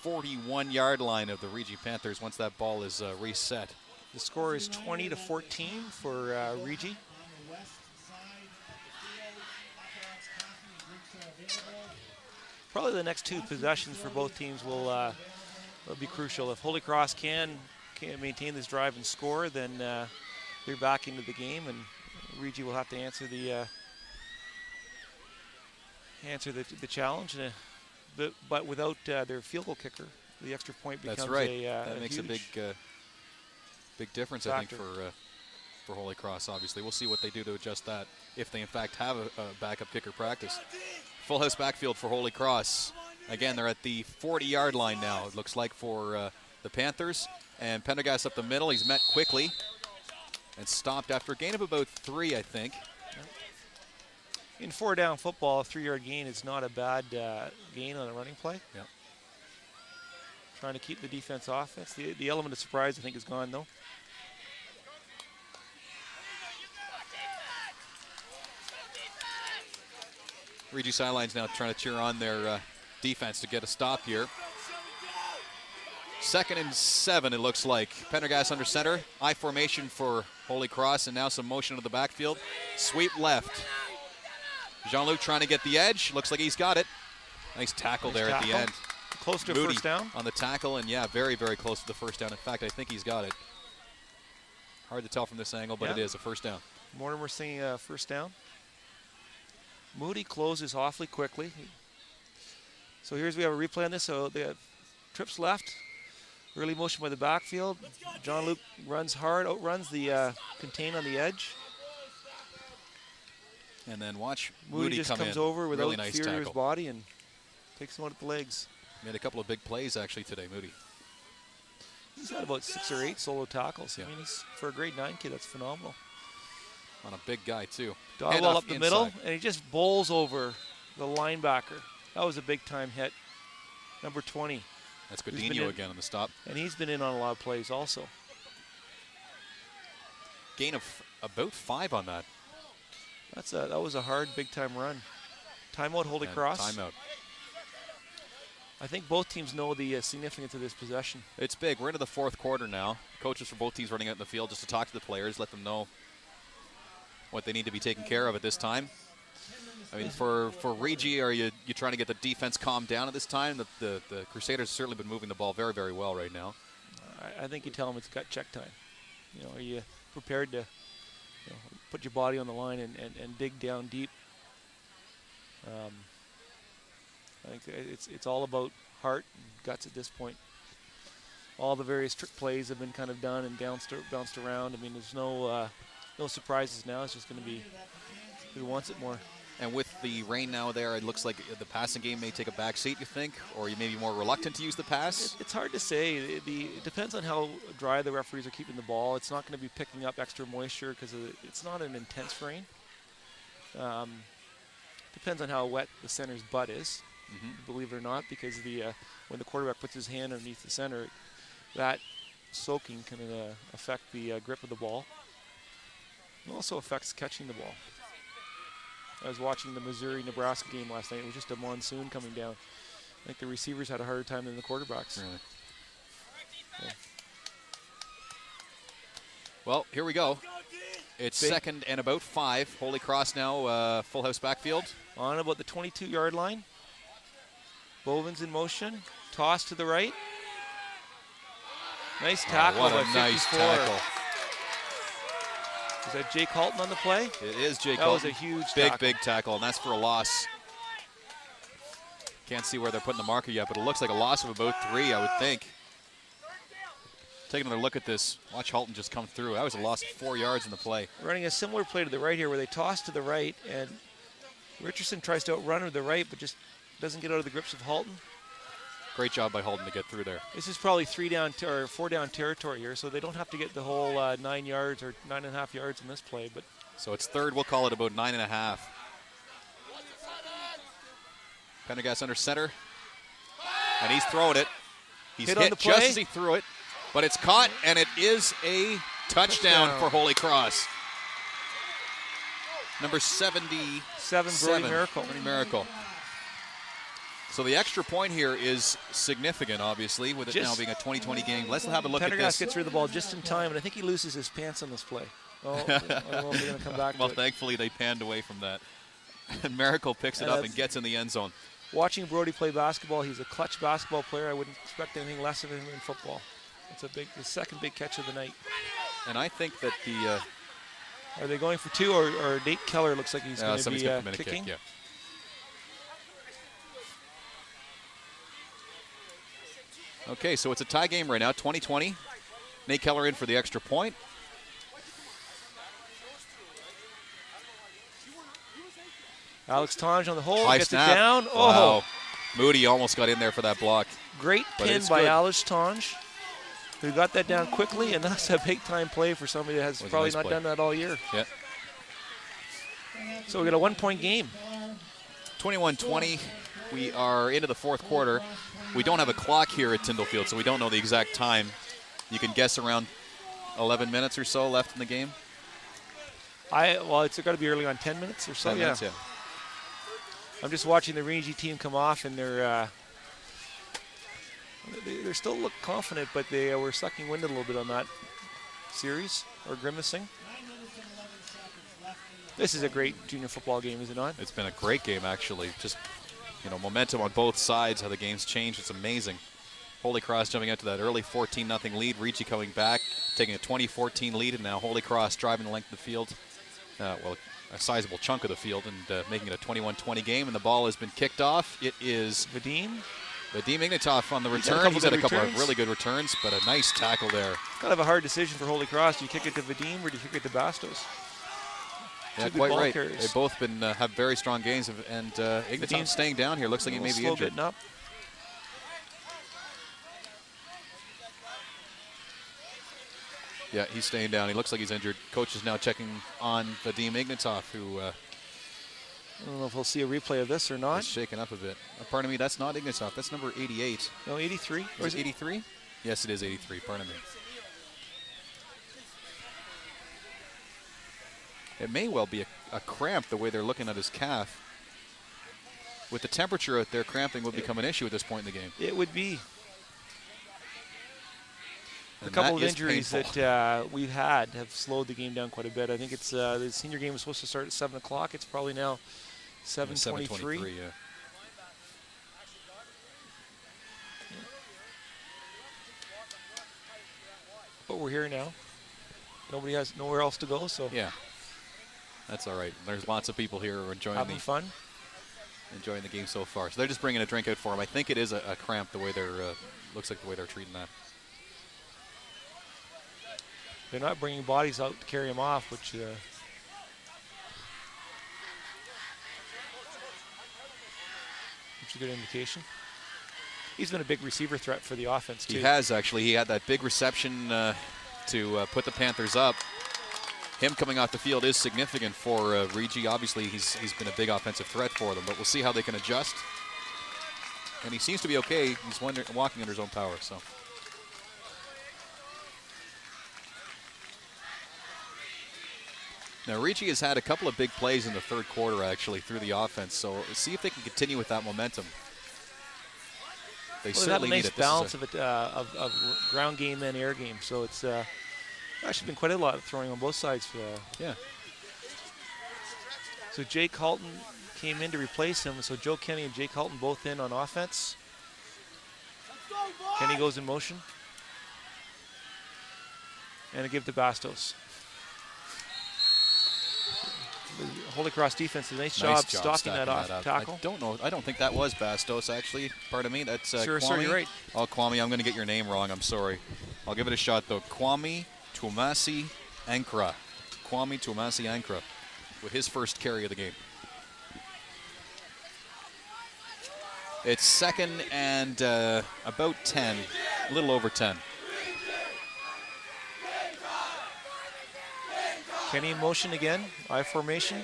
41-yard line of the Regi Panthers once that ball is reset. The score is 20-14 for Regi. Probably the next two possessions for both teams will be crucial. If Holy Cross can maintain this drive and score, then they're back into the game, and Regi will have to answer the challenge. But without their field goal kicker, the extra point becomes That's right. That makes a big difference, factor. I think, for Holy Cross. Obviously, we'll see what they do to adjust that if they in fact have a backup kicker practice. Full house backfield for Holy Cross. Again, they're at the 40-yard line now, it looks like, for the Panthers. And Pendergast up the middle. He's met quickly and stopped after a gain of about 3, I think. In 4-down football, a 3-yard gain is not a bad gain on a running play. Yeah. Trying to keep the defense off. That's the element of surprise, I think, is gone, though. Regi sidelines now trying to cheer on their defense to get a stop here. 2nd and 7, it looks like. Pendergast under center. I formation for Holy Cross, and now some motion to the backfield. Sweep left. Jean-Luc trying to get the edge. Looks like he's got it. Nice tackle there at the end. Close to Moody first down. On the tackle, and yeah, very, very close to the first down. In fact, I think he's got it. Hard to tell from this angle, but it is a first down. Mortimer saying first down. Moody closes awfully quickly. So we have a replay on this. So they have trips left. Early motion by the backfield. Jean-Luc runs hard, outruns the contain on the edge. And then watch Moody just comes over without really nice fear to his tackle. body and takes him out at the legs. Made a couple of big plays actually today, Moody. He's got about 6 or 8 solo tackles. Yeah. I mean, for a grade 9 kid, that's phenomenal. On a big guy too. Dogwell up the middle, and he just bowls over the linebacker. That was a big time hit. Number 20. That's Godinho again on the stop. And he's been in on a lot of plays also. Gain of about 5 on that. That was a hard big time run. Timeout Holy Cross. Timeout. I think both teams know the significance of this possession. It's big. We're into the 4th quarter now. Coaches for both teams running out in the field just to talk to the players, let them know what they need to be taken care of at this time. I mean, for Regi, are you trying to get the defense calmed down at this time? The Crusaders have certainly been moving the ball very, very well right now. I think you tell them it's gut check time. You know, are you prepared to put your body on the line and dig down deep? I think it's all about heart and guts at this point. All the various trick plays have been kind of done and bounced around. I mean, there's no surprises now. It's just going to be who wants it more. And with the rain now there, it looks like the passing game may take a back seat, you think? Or you may be more reluctant to use the pass? It's hard to say. It depends on how dry the referees are keeping the ball. It's not going to be picking up extra moisture because it's not an intense rain. Depends on how wet the center's butt is, believe it or not, because when the quarterback puts his hand underneath the center, that soaking can affect the grip of the ball. It also affects catching the ball. I was watching the Missouri-Nebraska game last night. It was just a monsoon coming down. I think the receivers had a harder time than the quarterbacks. Really? Yeah. Well, here we go. It's 2nd and about 5. Holy Cross now, full house backfield. On about the 22-yard line. Boven's in motion. Toss to the right. Nice tackle by 54. Nice tackle. Is that Jake Halton on the play? It is Jake Halton. That was a huge tackle. Big tackle, and that's for a loss. Can't see where they're putting the marker yet, but it looks like a loss of about 3, I would think. Take another look at this. Watch Halton just come through. That was a loss of 4 yards in the play. Running a similar play to the right here where they toss to the right, and Richardson tries to outrun to the right, but just doesn't get out of the grips of Halton. Great job by Halton to get through there. This is probably 4 down territory here, so they don't have to get the whole 9 yards or 9.5 yards in this play. But so it's 3rd. We'll call it about 9.5. Pendergast under center, and he's throwing it. He's hit just as he threw it, but it's caught, and it is a touchdown for Holy Cross. Number 77. Brody Miracle. Brody Miracle. So the extra point here is significant, obviously, with it now being a 20-20 game. Let's have a look at this. Pendergast gets rid of the ball just in time, and I think he loses his pants on this play. Oh, I don't know if they're going to come back well, to it. thankfully they panned away from that. And Miracle picks it up and gets in the end zone. Watching Brody play basketball, he's a clutch basketball player. I wouldn't expect anything less of him in football. It's the second big catch of the night. And I think that the... Are they going for two, or Nate Keller looks like he's going to be kicking? Kick, yeah. Okay, so it's a tie game right now, 20-20. Nate Keller in for the extra point. Alex Tonge on the hole, High gets snap. it down. Oh, wow. Moody almost got in there for that block. Great pin by Alex Tonge, who got that down quickly, and that's a big-time play for somebody that has probably not done that all year. Yeah. So we got a one-point game. 21-20. We are into the fourth quarter. We don't have a clock here at Tyndall Field, so we don't know the exact time. You can guess around 11 minutes or so left in the game. Well, it's got to be early on, 10 minutes or so. 10 minutes, yeah. I'm just watching the Rangy team come off, and they still look confident, but they were sucking wind a little bit on that series, or grimacing. This is a great junior football game, is it not? It's been a great game, actually. Just, momentum on both sides, how the game's changed. It's amazing. Holy Cross jumping out to that early 14-0 lead. Ricci coming back, taking a 20-14 lead, and now Holy Cross driving the length of the field. A sizable chunk of the field, and making it a 21-20 game, and the ball has been kicked off. It is Vadim Ignatov on the return. He's had a couple of really good returns, but a nice tackle there. Kind of a hard decision for Holy Cross. Do you kick it to Vadim or do you kick it to Bastos? Yeah, quite right. They've both been have very strong games, and Ignatov's staying down here. Looks like he may be injured. Up. Yeah, he's staying down. He looks like he's injured. Coach is now checking on Vadim Ignatov, who... I don't know if we'll see a replay of this or not. He's shaken up a bit. Pardon me, that's not Ignatov. That's number 88. No, 83. Or is it 83? Yes, it is 83. Pardon me. It may well be a cramp the way they're looking at his calf. With the temperature out there, cramping would become an issue at this point in the game. It would be. And a couple of injuries that we've had have slowed the game down quite a bit. I think it's the senior game was supposed to start at 7 o'clock. It's probably now 7:23. Yeah. But we're here now. Nobody has nowhere else to go, so yeah, that's all right. There's lots of people here who are enjoying enjoying the game so far. So they're just bringing a drink out for him. I think it is a cramp the way they're looks like the way they're treating that. They're not bringing bodies out to carry him off, which is a good indication. He's been a big receiver threat for the offense, too. He has, actually. He had that big reception to put the Panthers up. Him coming off the field is significant for Ricci. Obviously, he's been a big offensive threat for them, but we'll see how they can adjust. And he seems to be okay. He's walking under his own power, so... Now, Ricci has had a couple of big plays in the third quarter, actually, through the offense. So see if they can continue with that momentum. They certainly need it. They have a nice balance of ground game and air game. So it's actually been quite a lot of throwing on both sides. Yeah. So Jake Halton came in to replace him. So Joe Kenny and Jake Halton both in on offense. Kenny goes in motion. And a give to Bastos. Holy Cross defense did a nice job stopping that off tackle. I don't think that was Bastos, actually. Pardon me. That's sure, Kwame. Sir, you're right. Oh, Kwame, I'm going to get your name wrong. I'm sorry. I'll give it a shot, though. Kwame Tuomasi Ankra. Kwame Tuomasi Ankra with his first carry of the game. It's second and about 10, a little over 10. Kenny in motion again, I formation.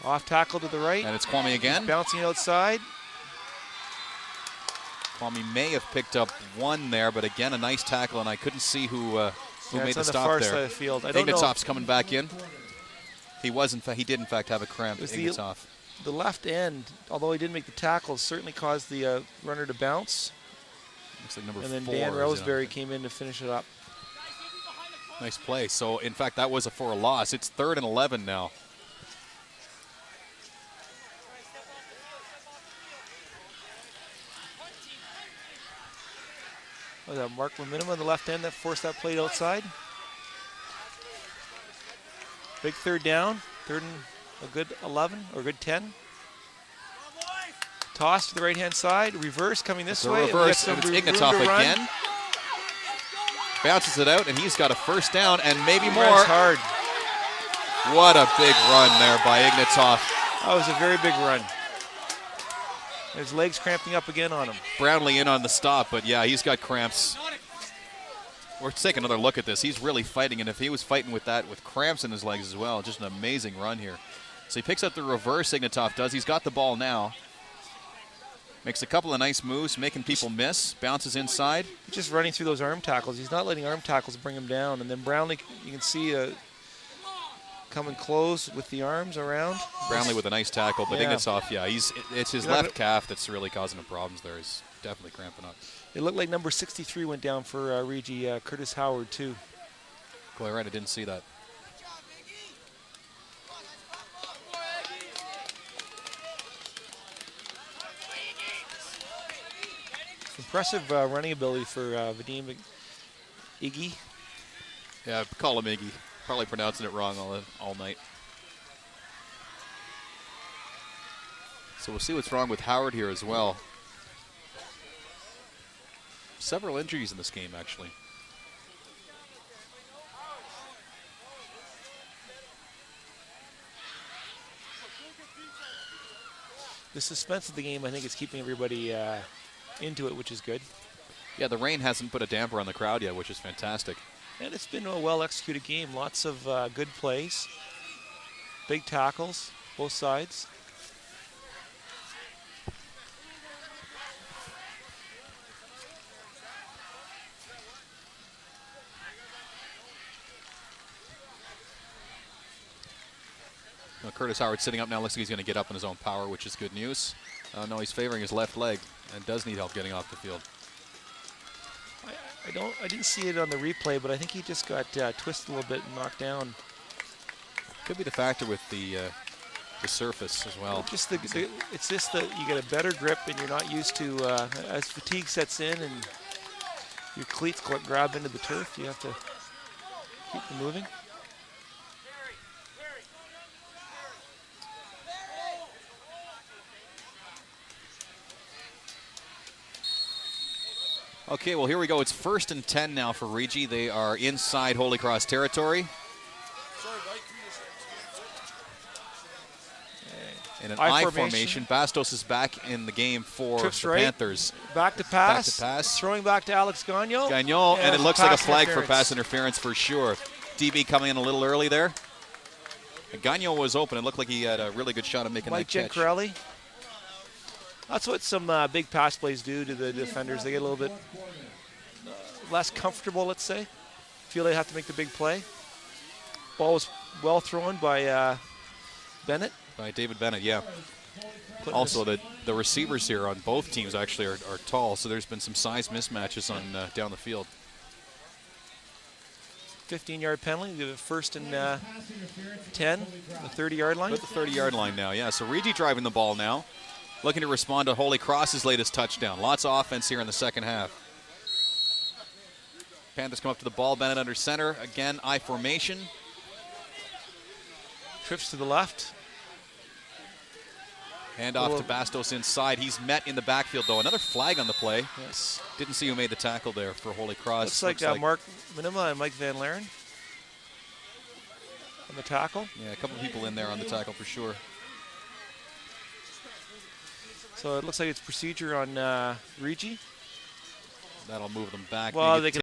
Off tackle to the right. And it's Kwame again. Bouncing outside. Kwame may have picked up one there, but again, a nice tackle, and I couldn't see who made the stop far there. Side of the field. I don't know. Ignatov's coming back in. He did in fact have a cramp. Was Ignatov. the left end, although he didn't make the tackles, certainly caused the runner to bounce. Looks like number and then 4 Dan is in Roseberry on it. came in to finish it up. Nice play. So, in fact, that was for a loss. It's 3rd and 11 now. Was that Mark Laminima on the left end that forced that play outside? Big 3rd down, 3rd and a good 11 or a good 10. Toss to the right-hand side, reverse coming this way. Reverse, and it's Ignatov again. Bounces it out, and he's got a 1st down and maybe more. Hard. What a big run there by Ignatov. That was a very big run. His legs cramping up again on him. Brownlee in on the stop, but yeah, he's got cramps. Let's take another look at this. He's really fighting, and if he was fighting with that with cramps in his legs as well, just an amazing run here. So he picks up the reverse, Ignatov does. He's got the ball now. Makes a couple of nice moves, making people miss. Bounces inside. Just running through those arm tackles. He's not letting arm tackles bring him down. And then Brownlee, you can see coming close with the arms around. Brownlee with a nice tackle, but Yeah. Ignatov, yeah, it's his left calf that's really causing him problems there. He's definitely cramping up. It looked like number 63 went down for Regi, Curtis Howard, too. Quite right, I didn't see that. Impressive running ability for Vadim Iggy. Yeah, call him Iggy. Probably pronouncing it wrong all night. So we'll see what's wrong with Howard here as well. Several injuries in this game, actually. The suspense of the game, I think, is keeping everybody into it, which is good. Yeah, the rain hasn't put a damper on the crowd yet, which is fantastic. And it's been a well-executed game. Lots of good plays. Big tackles, both sides. Now, Curtis Howard sitting up now. Looks like he's going to get up in his own power, which is good news. No, he's favoring his left leg and does need help getting off the field. I didn't see it on the replay, but I think he just got twisted a little bit and knocked down. Could be the factor with the surface as well. Just it's just that you get a better grip and you're not used to, as fatigue sets in and your cleats grab into the turf, you have to keep them moving. Okay, well, here we go. It's 1st and 10 now for Regi. They are inside Holy Cross territory. In an I formation. Bastos is back in the game for Trips the right. Panthers. Back to pass. Back to pass. Throwing back to Alex Gagnon. Gagnon, and it looks like a flag for interference. pass interference for sure. DB coming in a little early there. And Gagnon was open. It looked like he had a really good shot at making Mike that catch. Giancarelli. That's what some big pass plays do to the defenders. They get a little bit less comfortable, let's say. Feel they have to make the big play. Ball was well thrown by Bennett. By David Bennett, yeah. Also, the receivers here on both teams actually are tall, so there's been some size mismatches on down the field. 15-yard penalty, the 1st and 10, the 30-yard line. At the 30-yard line now, yeah. So Regi driving the ball now, looking to respond to Holy Cross's latest touchdown. Lots of offense here in the second half. Panthers come up to the ball. Bennett under center. Again, I formation. Trips to the left. Hand off to Bastos inside. He's met in the backfield, though. Another flag on the play. Yes. Didn't see who made the tackle there for Holy Cross. Looks like Mark Minima and Mike Van Laren on the tackle. Yeah, a couple of people in there on the tackle for sure. So it looks like it's procedure on Regi. That'll move them back. Well, they can